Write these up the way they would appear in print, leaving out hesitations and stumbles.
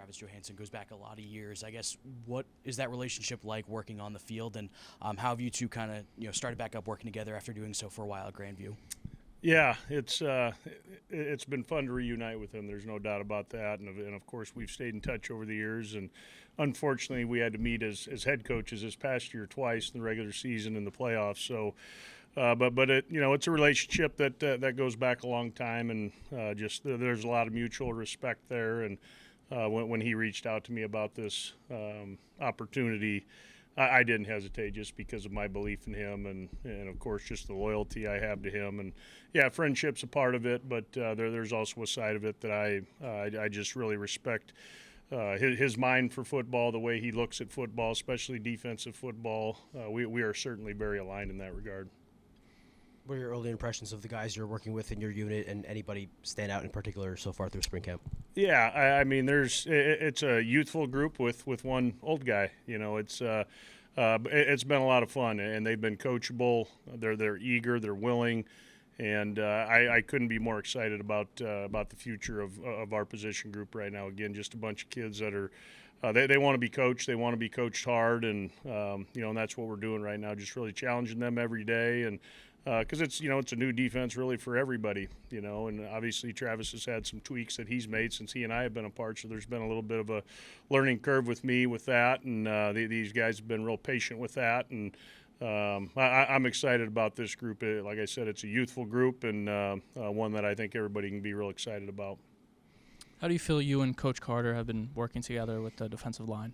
Travis Johansson goes back a lot of years. I guess what is that relationship like working on the field, and how have you two kind of started back up working together after doing so for a while at Grandview? Yeah, it's been fun to reunite with him. There's no doubt about that, and of course we've stayed in touch over the years. And unfortunately, we had to meet as head coaches this past year twice in the regular season and the playoffs. So, but it's a relationship that goes back a long time, and just there's a lot of mutual respect there. And when he reached out to me about this opportunity, I didn't hesitate just because of my belief in him and of course just the loyalty I have to him. And yeah, friendship's a part of it, but there's also a side of it that I just really respect. His mind for football, the way he looks at football, especially defensive football, we are certainly very aligned in that regard. What are your early impressions of the guys you're working with in your unit, and anybody stand out in particular so far through spring camp? Yeah, I mean, it's a youthful group with one old guy. It's been a lot of fun, and they've been coachable. They're eager, they're willing, and I couldn't be more excited about the future of our position group right now. Again, just a bunch of kids that are they want to be coached. They want to be coached hard, and and that's what we're doing right now. Just really challenging them every day, and because it's a new defense really for everybody, and obviously Travis has had some tweaks that he's made since he and I have been apart, so there's been a little bit of a learning curve with me with that, and these guys have been real patient with that, and I'm excited about this group. Like I said, it's a youthful group, and one that I think everybody can be real excited about. How do you feel you and Coach Carter have been working together with the defensive line?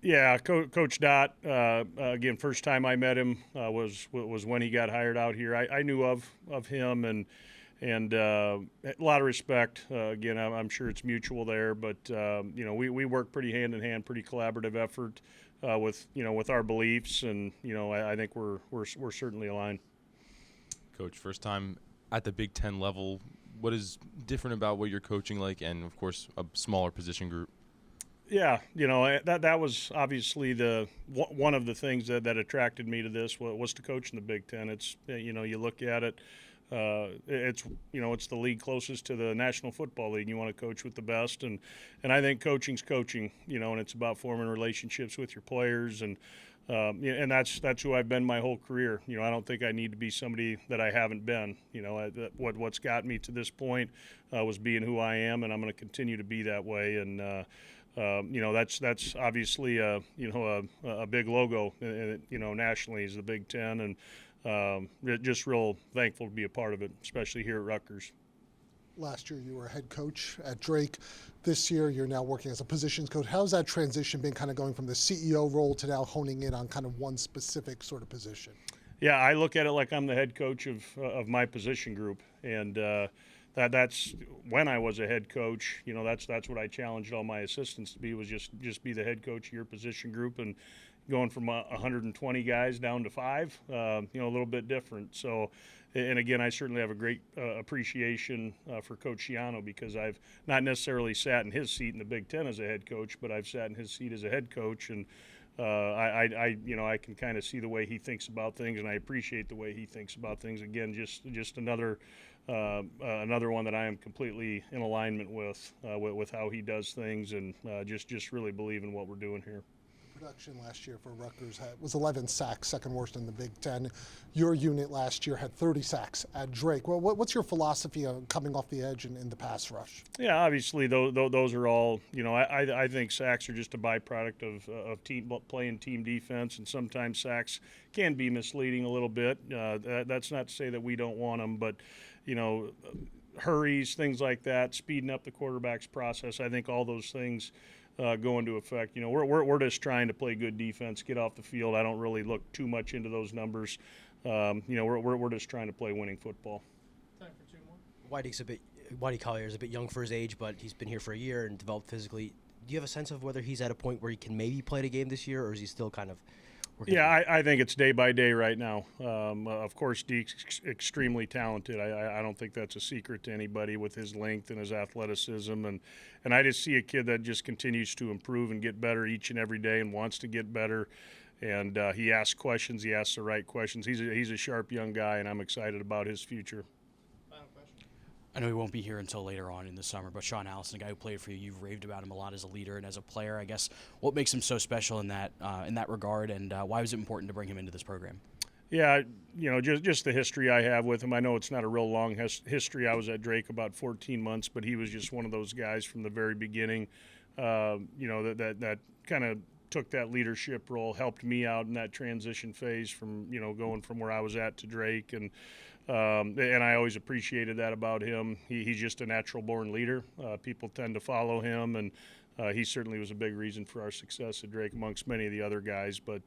Yeah, Coach Dot. Again, first time I met him was when he got hired out here. I knew of him and a lot of respect. Again, I'm sure it's mutual there, but we work pretty hand in hand, pretty collaborative effort with our beliefs, and I think we're certainly aligned. Coach, first time at the Big Ten level. What is different about what you're coaching like, and of course a smaller position group? Yeah, that was obviously one of the things that attracted me to this was to coach in the Big Ten. It's you look at it, it's the league closest to the National Football League. You want to coach with the best, and I think coaching's coaching. And it's about forming relationships with your players, and that's who I've been my whole career. I don't think I need to be somebody that I haven't been. What's got me to this point was being who I am, and I'm going to continue to be that way. And that's obviously a big logo, nationally is the Big Ten, and just real thankful to be a part of it, especially here at Rutgers. Last year you were a head coach at Drake. This year you're now working as a positions coach. How's that transition been, kind of going from the CEO role to now honing in on kind of one specific sort of position? Yeah, I look at it like I'm the head coach of my position group, and that's when I was a head coach. That's what I challenged all my assistants to be, was just be the head coach of your position group, and going from 120 guys down to 5, a little bit different. So, and again, I certainly have a great appreciation for Coach Schiano, because I've not necessarily sat in his seat in the Big Ten as a head coach, but I've sat in his seat as a head coach, and I can kind of see the way he thinks about things, and I appreciate the way he thinks about things. Again, just another one that I am completely in alignment with how he does things, and just really believe in what we're doing here. Production last year for Rutgers was 11 sacks, second worst in the Big Ten. Your unit last year had 30 sacks at Drake. Well, what's your philosophy of coming off the edge in the pass rush? Yeah, obviously those are all, I think sacks are just a byproduct of playing team defense, and sometimes sacks can be misleading a little bit. That's not to say that we don't want them, but hurries, things like that, speeding up the quarterback's process, I think all those things go into effect. We're just trying to play good defense, get off the field. I don't really look too much into those numbers. We're just trying to play winning football. Time for 2 more. Whitey Collier is a bit young for his age, but he's been here for a year and developed physically. Do you have a sense of whether he's at a point where he can maybe play the game this year, or is he still kind of working? Yeah, I think it's day by day right now. Of course, Deke's extremely talented. I don't think that's a secret to anybody with his length and his athleticism. And I just see a kid that just continues to improve and get better each and every day and wants to get better. And he asks questions. He asks the right questions. He's a sharp young guy, and I'm excited about his future. Final question. I know he won't be here until later on in the summer, but Sean Allison, a guy who played for you, you've raved about him a lot as a leader and as a player. I guess what makes him so special in that regard, and why was it important to bring him into this program? Yeah, just the history I have with him. I know it's not a real long history. I was at Drake about 14 months, but he was just one of those guys from the very beginning. That kind of took that leadership role, helped me out in that transition phase from going from where I was at to Drake, and I always appreciated that about him. He's just a natural born leader. People tend to follow him, and he certainly was a big reason for our success at Drake amongst many of the other guys. But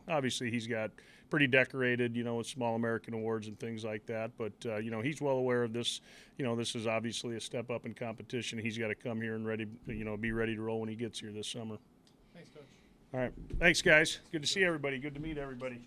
obviously he's got pretty decorated, with small American awards and things like that. But he's well aware of this. This is obviously a step up in competition. He's got to come here and be ready to roll when he gets here this summer. Thanks, Coach. All right, thanks guys. Good to see everybody. Good to meet everybody.